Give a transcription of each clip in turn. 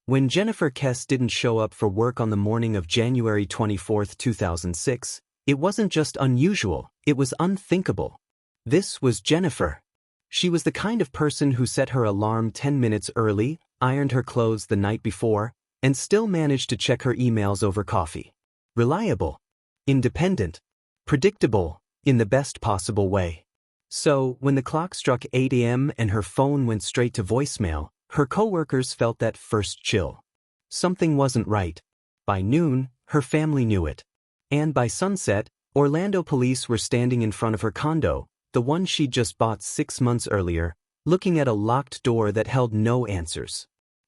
When Jennifer Kesse didn't show up for work on the morning of January 24, 2006, it wasn't just unusual, it was unthinkable. This was Jennifer. She was the kind of person who set her alarm 10 minutes early, ironed her clothes the night before, and still managed to check her emails over coffee. Reliable. Independent. Predictable, in the best possible way. So, when the clock struck 8 a.m. and her phone went straight to voicemail, her coworkers felt that first chill. Something wasn't right. By noon, her family knew it. And by sunset, Orlando police were standing in front of her condo, the one she'd just bought 6 months earlier, looking at a locked door that held no answers.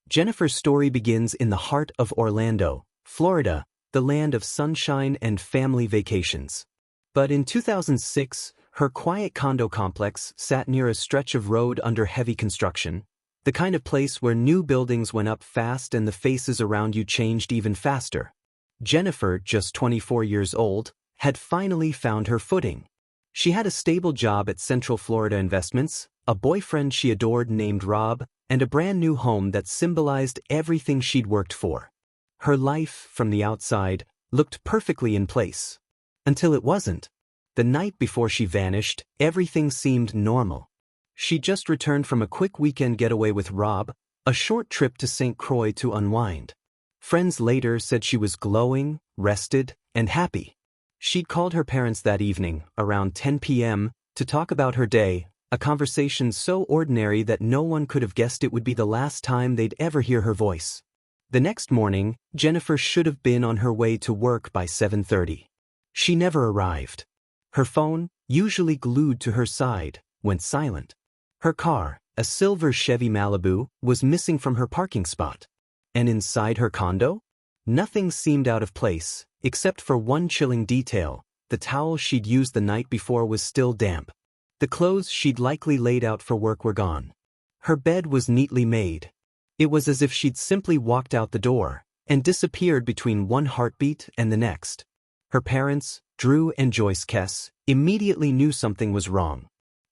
Jennifer's story begins in the heart of Orlando, Florida, the land of sunshine and family vacations. But in 2006, her quiet condo complex sat near a stretch of road under heavy construction, the kind of place where new buildings went up fast and the faces around you changed even faster. Jennifer, just 24 years old, had finally found her footing. She had a stable job at Central Florida Investments, a boyfriend she adored named Rob, and a brand new home that symbolized everything she'd worked for. Her life, from the outside, looked perfectly in place. Until it wasn't. The night before she vanished, everything seemed normal. She'd just returned from a quick weekend getaway with Rob, a short trip to St. Croix to unwind. Friends later said she was glowing, rested, and happy. She'd called her parents that evening, around 10 p.m., to talk about her day, a conversation so ordinary that no one could have guessed it would be the last time they'd ever hear her voice. The next morning, Jennifer should have been on her way to work by 7:30. She never arrived. Her phone, usually glued to her side, went silent. Her car, a silver Chevy Malibu, was missing from her parking spot. And inside her condo? Nothing seemed out of place, except for one chilling detail: the towel she'd used the night before was still damp. The clothes she'd likely laid out for work were gone. Her bed was neatly made. It was as if she'd simply walked out the door and disappeared between one heartbeat and the next. Her parents, Drew and Joyce Kesse, immediately knew something was wrong.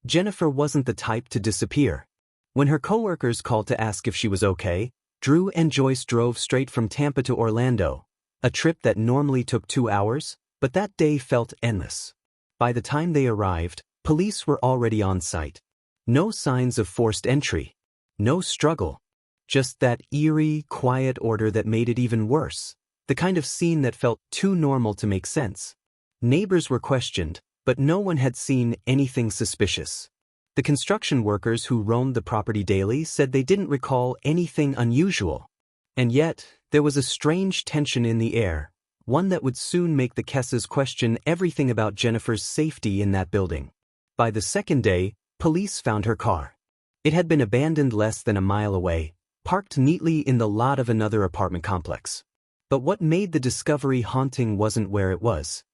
Jennifer wasn't the type to disappear. When her coworkers called to ask if she was okay, Drew and Joyce drove straight from Tampa to Orlando, a trip that normally took 2 hours, but that day felt endless. By the time they arrived, police were already on site. No signs of forced entry. No struggle. Just that eerie, quiet order that made it even worse. The kind of scene that felt too normal to make sense. Neighbors were questioned, but no one had seen anything suspicious. The construction workers who roamed the property daily said they didn't recall anything unusual. And yet, there was a strange tension in the air, one that would soon make the Kesses question everything about Jennifer's safety in that building. By the second day, police found her car. It had been abandoned less than a mile away, parked neatly in the lot of another apartment complex. But what made the discovery haunting wasn't where it was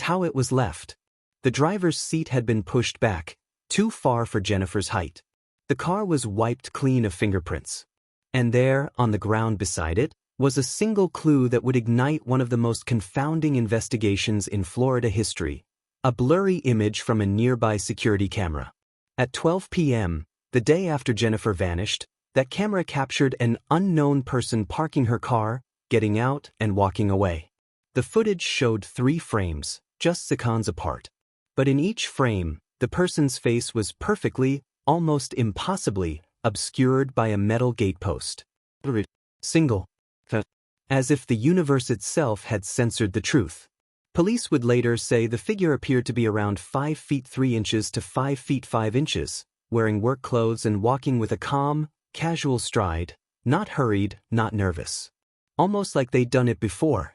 how it was left. The driver's seat had been pushed back, too far for Jennifer's height. The car was wiped clean of fingerprints. And there, on the ground beside it, was a single clue that would ignite one of the most confounding investigations in Florida history: a blurry image from a nearby security camera. At 12 p.m., the day after Jennifer vanished, that camera captured an unknown person parking her car, getting out, and walking away. The footage showed 3 frames, just seconds apart. But in each frame, the person's face was perfectly, almost impossibly, obscured by a metal gatepost. Single. As if the universe itself had censored the truth. Police would later say the figure appeared to be around 5 feet 3 inches to 5 feet 5 inches, wearing work clothes and walking with a calm, casual stride, not hurried, not nervous. Almost like they'd done it before.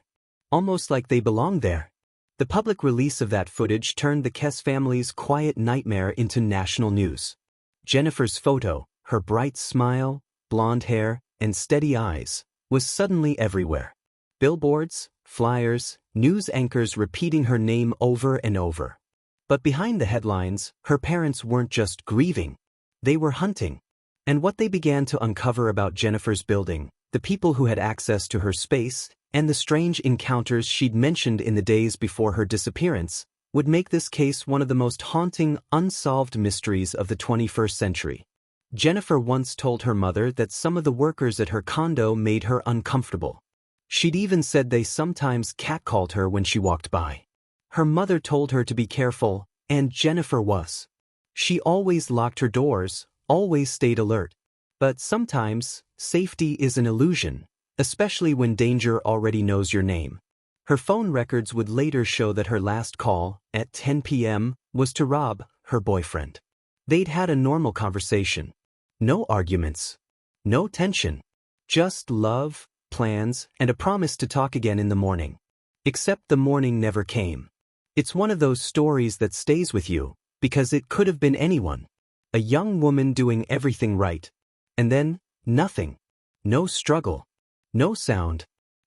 Almost like they belonged there. The public release of that footage turned the Kesse family's quiet nightmare into national news. Jennifer's photo, her bright smile, blonde hair, and steady eyes, was suddenly everywhere. Billboards, flyers, news anchors repeating her name over and over. But behind the headlines, her parents weren't just grieving. They were hunting. And what they began to uncover about Jennifer's building, the people who had access to her space, and the strange encounters she'd mentioned in the days before her disappearance, would make this case one of the most haunting, unsolved mysteries of the 21st century. Jennifer once told her mother that some of the workers at her condo made her uncomfortable. She'd even said they sometimes catcalled her when she walked by. Her mother told her to be careful, and Jennifer was. She always locked her doors, always stayed alert. But sometimes, safety is an illusion, especially when danger already knows your name. Her phone records would later show that her last call, at 10 p.m., was to Rob, her boyfriend. They'd had a normal conversation. No arguments. No tension. Just love, plans, and a promise to talk again in the morning. Except the morning never came. It's one of those stories that stays with you, because it could have been anyone. A young woman doing everything right. And then, nothing. No struggle. No sound.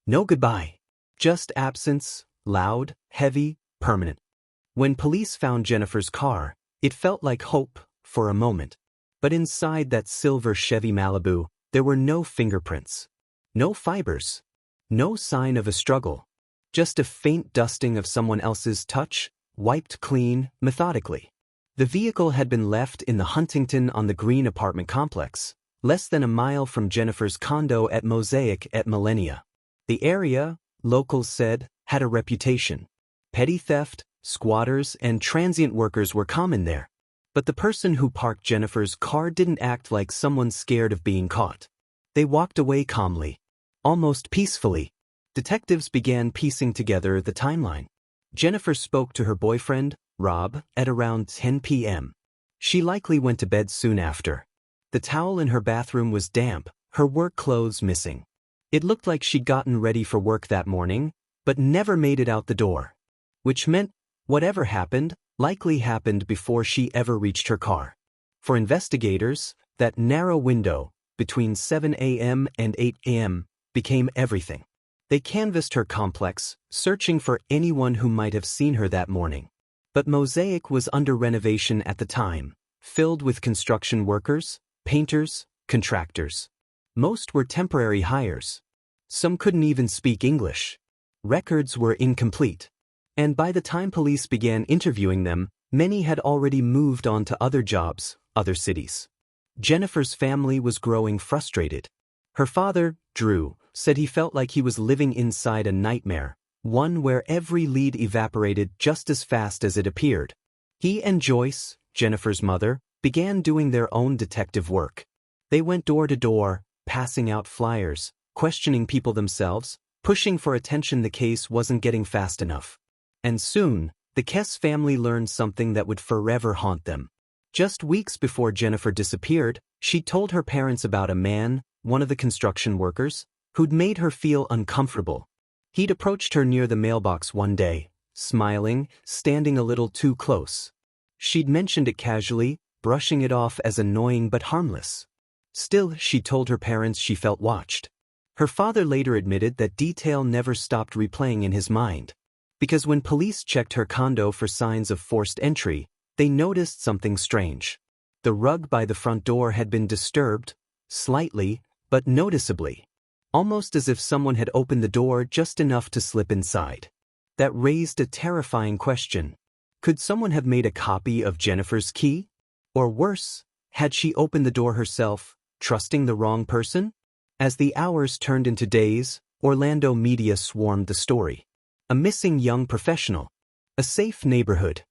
No goodbye. Just absence, loud, heavy, permanent. When police found Jennifer's car, it felt like hope, for a moment. But inside that silver Chevy Malibu, there were no fingerprints. No fibers. No sign of a struggle. Just a faint dusting of someone else's touch, wiped clean, methodically. The vehicle had been left in the Huntington on the Green apartment complex, less than a mile from Jennifer's condo at Mosaic at Millennia. The area, locals said, had a reputation. Petty theft, squatters, and transient workers were common there. But the person who parked Jennifer's car didn't act like someone scared of being caught. They walked away calmly. Almost peacefully. Detectives began piecing together the timeline. Jennifer spoke to her boyfriend, Rob, at around 10 p.m. She likely went to bed soon after. The towel in her bathroom was damp, her work clothes missing. It looked like she'd gotten ready for work that morning, but never made it out the door. Which meant, whatever happened, likely happened before she ever reached her car. For investigators, that narrow window, between 7 a.m. and 8 a.m., became everything. They canvassed her complex, searching for anyone who might have seen her that morning. But Mosaic was under renovation at the time, filled with construction workers, painters, contractors. Most were temporary hires. Some couldn't even speak English. Records were incomplete. And by the time police began interviewing them, many had already moved on to other jobs, other cities. Jennifer's family was growing frustrated. Her father, Drew, said he felt like he was living inside a nightmare, one where every lead evaporated just as fast as it appeared. He and Joyce, Jennifer's mother, began doing their own detective work. They went door to door, passing out flyers, questioning people themselves, pushing for attention the case wasn't getting fast enough. And soon, the Kesse family learned something that would forever haunt them. Just weeks before Jennifer disappeared, she told her parents about a man, one of the construction workers, who'd made her feel uncomfortable. He'd approached her near the mailbox one day, smiling, standing a little too close. She'd mentioned it casually, brushing it off as annoying but harmless. Still, she told her parents she felt watched. Her father later admitted that detail never stopped replaying in his mind. Because when police checked her condo for signs of forced entry, they noticed something strange. The rug by the front door had been disturbed, slightly, but noticeably. Almost as if someone had opened the door just enough to slip inside. That raised a terrifying question. Could someone have made a copy of Jennifer's key? Or worse, had she opened the door herself, trusting the wrong person? As the hours turned into days, Orlando media swarmed the story. A missing young professional. A safe neighborhood.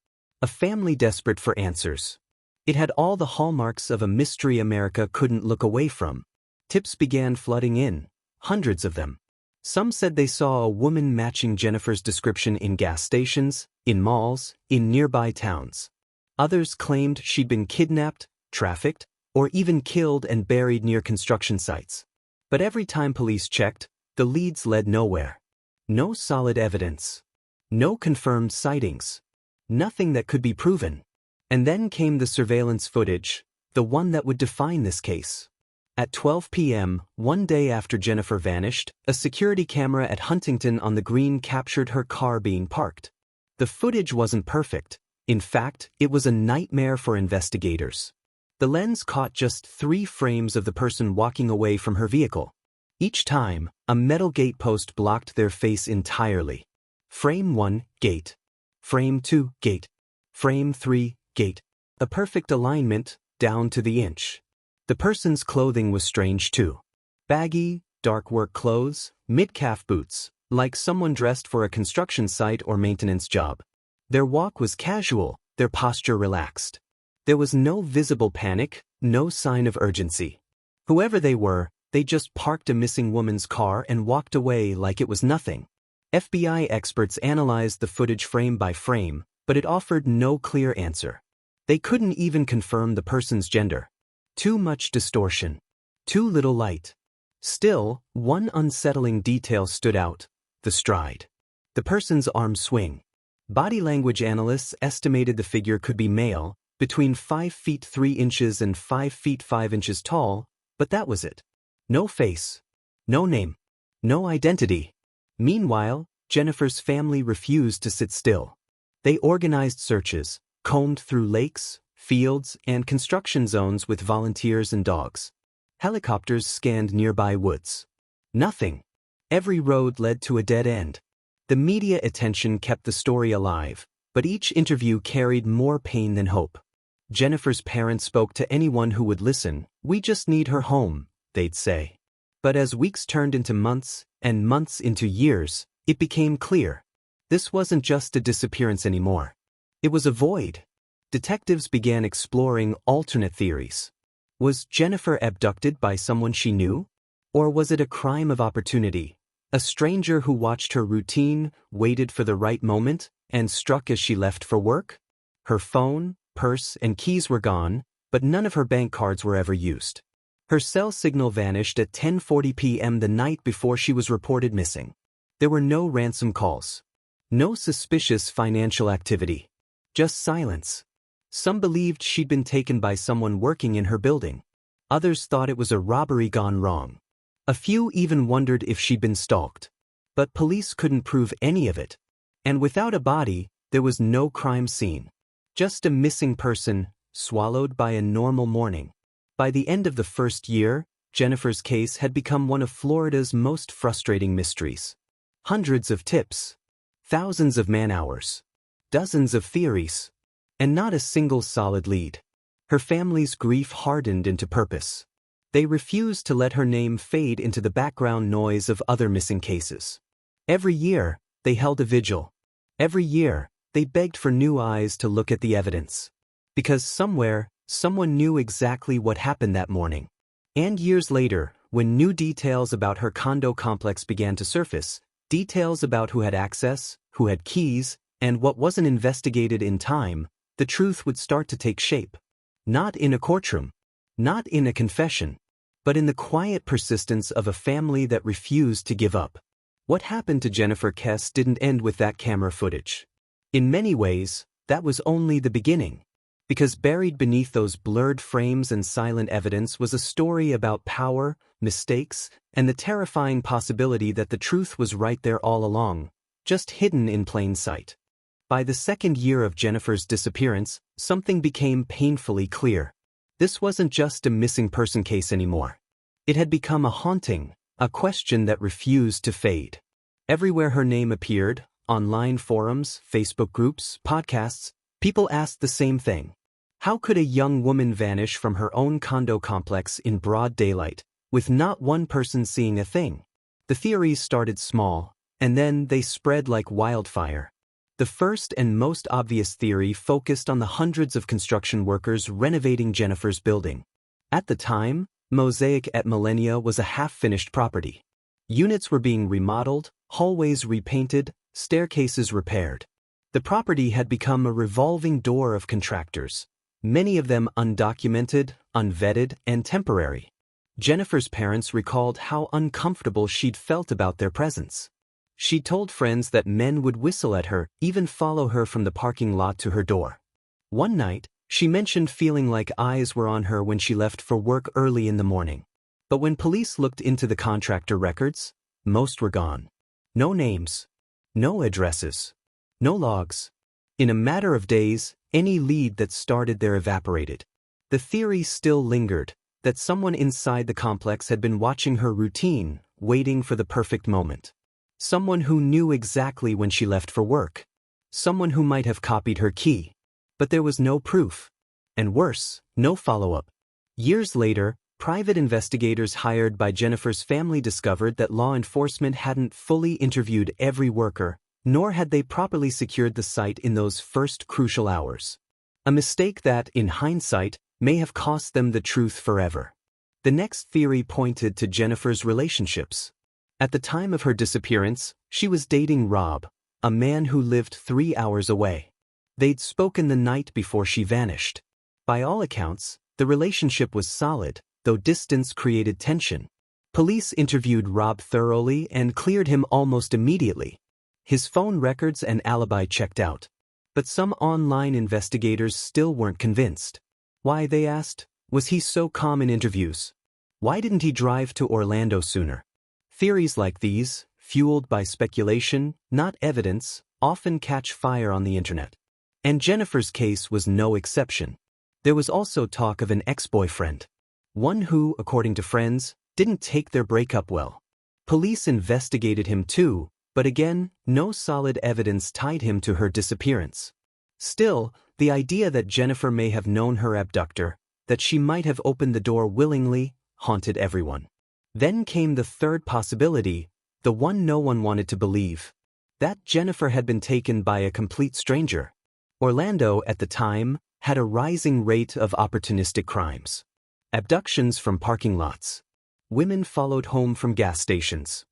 A family desperate for answers. It had all the hallmarks of a mystery America couldn't look away from. Tips began flooding in, hundreds of them. Some said they saw a woman matching Jennifer's description in gas stations, in malls, in nearby towns. Others claimed she'd been kidnapped, trafficked, or even killed and buried near construction sites. But every time police checked, the leads led nowhere. No solid evidence. No confirmed sightings. Nothing that could be proven. And then came the surveillance footage, the one that would define this case. At 12 p.m., one day after Jennifer vanished, a security camera at Huntington on the Green captured her car being parked. The footage wasn't perfect. In fact, it was a nightmare for investigators. The lens caught just 3 frames of the person walking away from her vehicle. Each time, a metal gate post blocked their face entirely. Frame 1, gate. Frame 2, gate. Frame 3, gate. A perfect alignment, down to the inch. The person's clothing was strange too. Baggy, dark work clothes, mid-calf boots, like someone dressed for a construction site or maintenance job. Their walk was casual, their posture relaxed. There was no visible panic, no sign of urgency. Whoever they were, they just parked a missing woman's car and walked away like it was nothing. FBI experts analyzed the footage frame by frame, but it offered no clear answer. They couldn't even confirm the person's gender. Too much distortion. Too little light. Still, one unsettling detail stood out: the stride. The person's arm swing. Body language analysts estimated the figure could be male, between 5 feet 3 inches and 5 feet 5 inches tall, but that was it. No face. No name. No identity. Meanwhile, Jennifer's family refused to sit still. They organized searches, combed through lakes, fields, and construction zones with volunteers and dogs. Helicopters scanned nearby woods. Nothing. Every road led to a dead end. The media attention kept the story alive, but each interview carried more pain than hope. Jennifer's parents spoke to anyone who would listen. "We just need her home," they'd say. But as weeks turned into months, and months into years, it became clear. This wasn't just a disappearance anymore. It was a void. Detectives began exploring alternate theories. Was Jennifer abducted by someone she knew? Or was it a crime of opportunity? A stranger who watched her routine, waited for the right moment, and struck as she left for work? Her phone, purse, and keys were gone, but none of her bank cards were ever used. Her cell signal vanished at 10:40 p.m. the night before she was reported missing. There were no ransom calls. No suspicious financial activity. Just silence. Some believed she'd been taken by someone working in her building. Others thought it was a robbery gone wrong. A few even wondered if she'd been stalked. But police couldn't prove any of it. And without a body, there was no crime scene. Just a missing person, swallowed by a normal morning. By the end of the first year, Jennifer's case had become one of Florida's most frustrating mysteries. Hundreds of tips. Thousands of man-hours. Dozens of theories. And not a single solid lead. Her family's grief hardened into purpose. They refused to let her name fade into the background noise of other missing cases. Every year, they held a vigil. Every year, they begged for new eyes to look at the evidence. Because somewhere, someone knew exactly what happened that morning. And years later, when new details about her condo complex began to surface, details about who had access, who had keys, and what wasn't investigated in time, the truth would start to take shape. Not in a courtroom. Not in a confession. But in the quiet persistence of a family that refused to give up. What happened to Jennifer Kesse didn't end with that camera footage. In many ways, that was only the beginning. Because buried beneath those blurred frames and silent evidence was a story about power, mistakes, and the terrifying possibility that the truth was right there all along, just hidden in plain sight. By the second year of Jennifer's disappearance, something became painfully clear. This wasn't just a missing person case anymore. It had become a haunting, a question that refused to fade. Everywhere her name appeared, online forums, Facebook groups, podcasts, people asked the same thing. How could a young woman vanish from her own condo complex in broad daylight, with not one person seeing a thing? The theories started small, and then they spread like wildfire. The first and most obvious theory focused on the hundreds of construction workers renovating Jennifer's building. At the time, Mosaic at Millennia was a half-finished property. Units were being remodeled, hallways repainted, staircases repaired. The property had become a revolving door of contractors, many of them undocumented, unvetted, and temporary. Jennifer's parents recalled how uncomfortable she'd felt about their presence. She told friends that men would whistle at her, even follow her from the parking lot to her door. One night, she mentioned feeling like eyes were on her when she left for work early in the morning. But when police looked into the contractor records, most were gone. No names. No addresses. No logs. In a matter of days, any lead that started there evaporated. The theory still lingered, that someone inside the complex had been watching her routine, waiting for the perfect moment. Someone who knew exactly when she left for work. Someone who might have copied her key. But there was no proof. And worse, no follow-up. Years later, private investigators hired by Jennifer's family discovered that law enforcement hadn't fully interviewed every worker, nor had they properly secured the site in those first crucial hours. A mistake that, in hindsight, may have cost them the truth forever. The next theory pointed to Jennifer's relationships. At the time of her disappearance, she was dating Rob, a man who lived 3 hours away. They'd spoken the night before she vanished. By all accounts, the relationship was solid, though distance created tension. Police interviewed Rob thoroughly and cleared him almost immediately. His phone records and alibi checked out. But some online investigators still weren't convinced. Why, they asked, was he so calm in interviews? Why didn't he drive to Orlando sooner? Theories like these, fueled by speculation, not evidence, often catch fire on the internet. And Jennifer's case was no exception. There was also talk of an ex-boyfriend. One who, according to friends, didn't take their breakup well. Police investigated him too, but again, no solid evidence tied him to her disappearance. Still, the idea that Jennifer may have known her abductor, that she might have opened the door willingly, haunted everyone. Then came the third possibility, the one no one wanted to believe. That Jennifer had been taken by a complete stranger. Orlando, at the time, had a rising rate of opportunistic crimes. Abductions from parking lots. Women followed home from gas stations.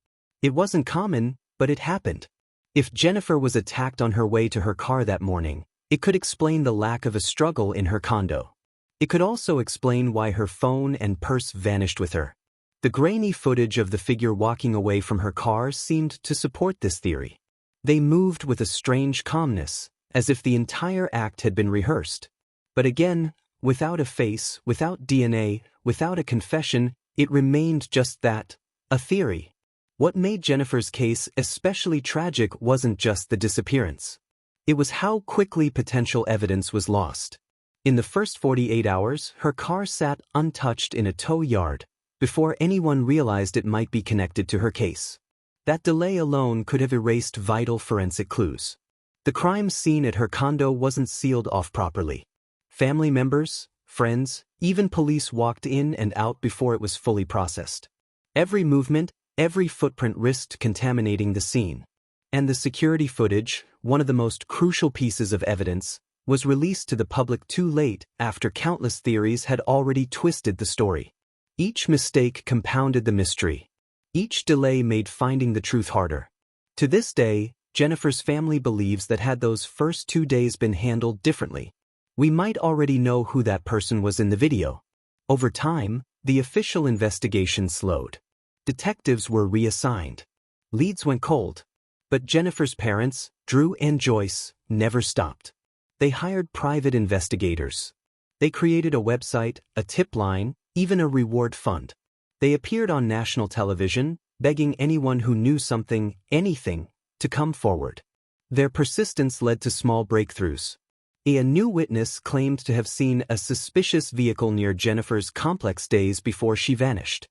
It wasn't common, but it happened. If Jennifer was attacked on her way to her car that morning, it could explain the lack of a struggle in her condo. It could also explain why her phone and purse vanished with her. The grainy footage of the figure walking away from her car seemed to support this theory. They moved with a strange calmness, as if the entire act had been rehearsed. But again, without a face, without DNA, without a confession, it remained just that, a theory. What made Jennifer's case especially tragic wasn't just the disappearance. It was how quickly potential evidence was lost. In the first 48 hours, her car sat untouched in a tow yard, before anyone realized it might be connected to her case. That delay alone could have erased vital forensic clues. The crime scene at her condo wasn't sealed off properly. Family members, friends, even police walked in and out before it was fully processed. Every movement, every footprint risked contaminating the scene. And the security footage, one of the most crucial pieces of evidence, was released to the public too late after countless theories had already twisted the story. Each mistake compounded the mystery. Each delay made finding the truth harder. To this day, Jennifer's family believes that had those first 2 days been handled differently, we might already know who that person was in the video. Over time, the official investigation slowed. Detectives were reassigned. Leads went cold. But Jennifer's parents, Drew and Joyce, never stopped. They hired private investigators. They created a website, a tip line, even a reward fund. They appeared on national television, begging anyone who knew something, anything, to come forward. Their persistence led to small breakthroughs. A new witness claimed to have seen a suspicious vehicle near Jennifer's complex days before she vanished.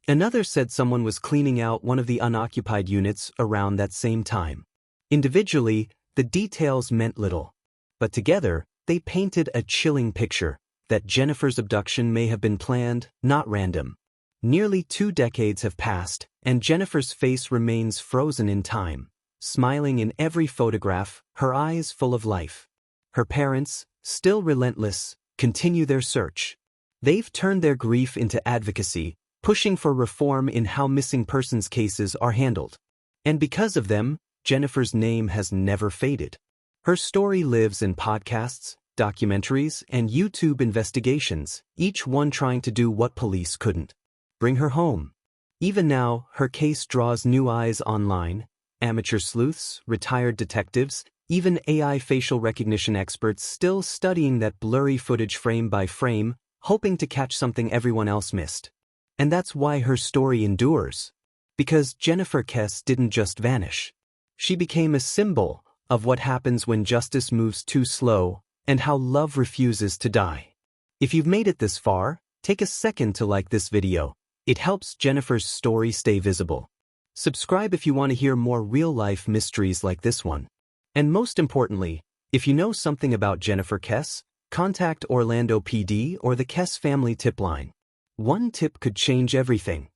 Another said someone was cleaning out one of the unoccupied units around that same time. Individually, the details meant little. But together, they painted a chilling picture that Jennifer's abduction may have been planned, not random. Nearly 2 decades have passed, and Jennifer's face remains frozen in time, smiling in every photograph, her eyes full of life. Her parents, still relentless, continue their search. They've turned their grief into advocacy, pushing for reform in how missing persons cases are handled. And because of them, Jennifer's name has never faded. Her story lives in podcasts, documentaries, and YouTube investigations, each one trying to do what police couldn't: bring her home. Even now, her case draws new eyes online: amateur sleuths, retired detectives, even AI facial recognition experts still studying that blurry footage frame by frame, hoping to catch something everyone else missed. And that's why her story endures. Because Jennifer Kesse didn't just vanish. She became a symbol of what happens when justice moves too slow, and how love refuses to die. If you've made it this far, take a second to like this video. It helps Jennifer's story stay visible. Subscribe if you want to hear more real-life mysteries like this one. And most importantly, if you know something about Jennifer Kesse, Contact Orlando PD or the Kesse family tip line. One tip could change everything.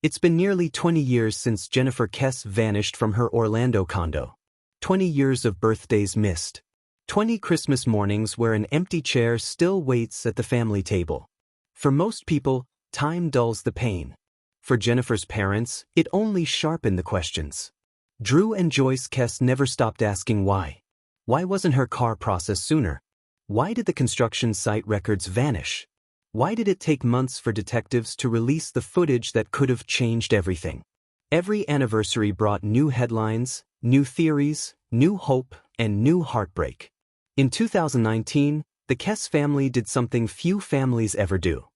It's been nearly 20 years since Jennifer Kesse vanished from her Orlando condo. 20 years of birthdays missed. 20 Christmas mornings where an empty chair still waits at the family table. For most people, time dulls the pain. For Jennifer's parents, it only sharpened the questions. Drew and Joyce Kesse never stopped asking why. Why wasn't her car processed sooner? Why did the construction site records vanish? Why did it take months for detectives to release the footage that could have changed everything? Every anniversary brought new headlines, new theories, new hope, and new heartbreak. In 2019, the Kesse family did something few families ever do.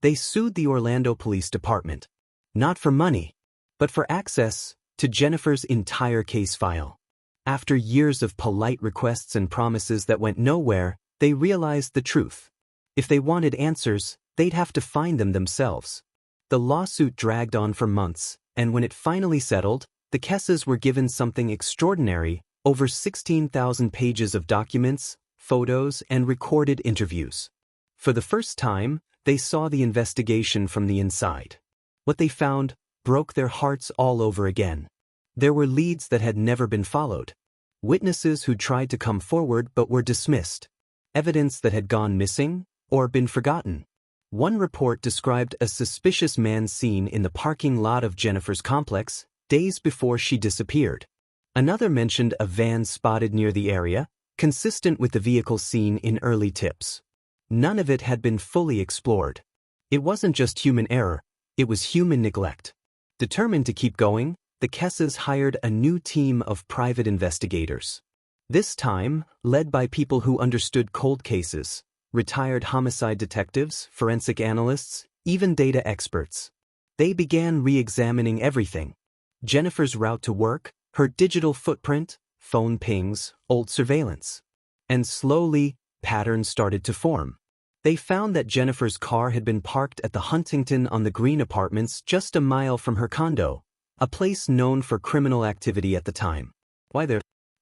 They sued the Orlando Police Department. Not for money, but for access to Jennifer's entire case file. After years of polite requests and promises that went nowhere, they realized the truth. If they wanted answers, they'd have to find them themselves. The lawsuit dragged on for months, and when it finally settled, the Kesses were given something extraordinary: over 16,000 pages of documents, photos, and recorded interviews. For the first time, they saw the investigation from the inside. What they found broke their hearts all over again. There were leads that had never been followed. Witnesses who tried to come forward but were dismissed. Evidence that had gone missing or been forgotten. One report described a suspicious man seen in the parking lot of Jennifer's complex days before she disappeared. Another mentioned a van spotted near the area, consistent with the vehicle seen in early tips. None of it had been fully explored. It wasn't just human error, it was human neglect. Determined to keep going, the Kesses hired a new team of private investigators. This time, led by people who understood cold cases, retired homicide detectives, forensic analysts, even data experts. They began re-examining everything. Jennifer's route to work, her digital footprint, phone pings, old surveillance. And slowly, patterns started to form. They found that Jennifer's car had been parked at the Huntington on the Green apartments just a mile from her condo, a place known for criminal activity at the time.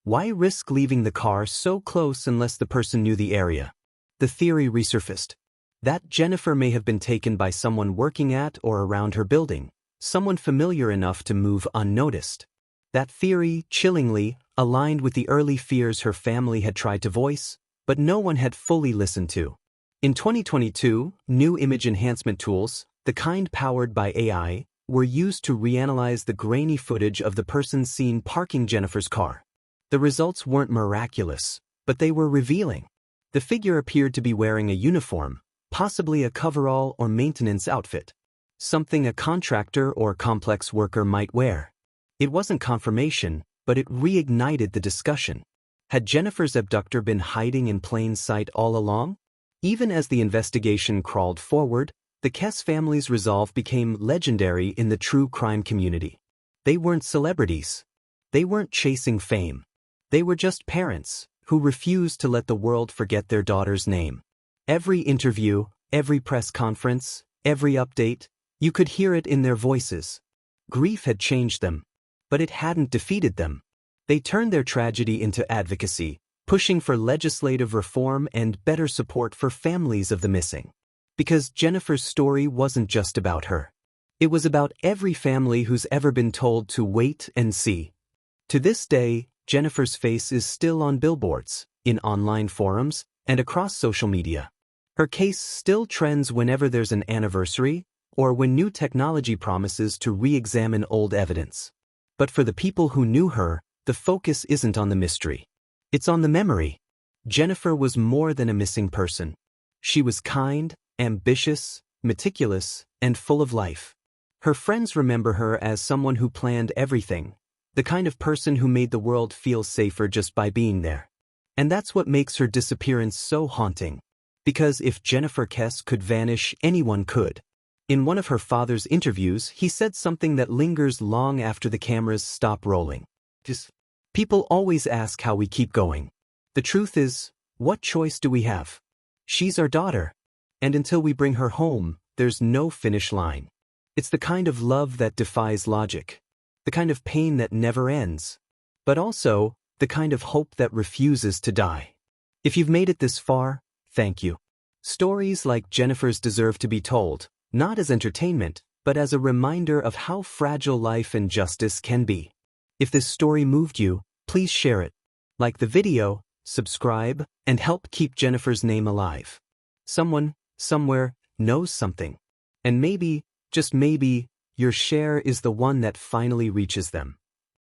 Why risk leaving the car so close unless the person knew the area? The theory resurfaced. That Jennifer may have been taken by someone working at or around her building, someone familiar enough to move unnoticed. That theory, chillingly, aligned with the early fears her family had tried to voice, but no one had fully listened to. In 2022, new image enhancement tools, the kind powered by AI, were used to reanalyze the grainy footage of the person seen parking Jennifer's car. The results weren't miraculous, but they were revealing. The figure appeared to be wearing a uniform, possibly a coverall or maintenance outfit. Something a contractor or complex worker might wear. It wasn't confirmation, but it reignited the discussion. Had Jennifer's abductor been hiding in plain sight all along? Even as the investigation crawled forward, the Kesse family's resolve became legendary in the true crime community. They weren't celebrities. They weren't chasing fame. They were just parents who refused to let the world forget their daughter's name. Every interview, every press conference, every update, you could hear it in their voices. Grief had changed them, but it hadn't defeated them. They turned their tragedy into advocacy, pushing for legislative reform and better support for families of the missing. Because Jennifer's story wasn't just about her. It was about every family who's ever been told to wait and see. To this day, Jennifer's face is still on billboards, in online forums, and across social media. Her case still trends whenever there's an anniversary, or when new technology promises to re-examine old evidence. But for the people who knew her, the focus isn't on the mystery. It's on the memory. Jennifer was more than a missing person. She was kind, ambitious, meticulous, and full of life. Her friends remember her as someone who planned everything, the kind of person who made the world feel safer just by being there. And that's what makes her disappearance so haunting. Because if Jennifer Kesse could vanish, anyone could. In one of her father's interviews, he said something that lingers long after the cameras stop rolling. People always ask how we keep going. The truth is, what choice do we have? She's our daughter. And until we bring her home, there's no finish line. It's the kind of love that defies logic. The kind of pain that never ends. But also, the kind of hope that refuses to die. If you've made it this far, thank you. Stories like Jennifer's deserve to be told, not as entertainment, but as a reminder of how fragile life and justice can be. If this story moved you, please share it. Like the video, subscribe, and help keep Jennifer's name alive. Someone, somewhere, knows something. And maybe, just maybe, your share is the one that finally reaches them.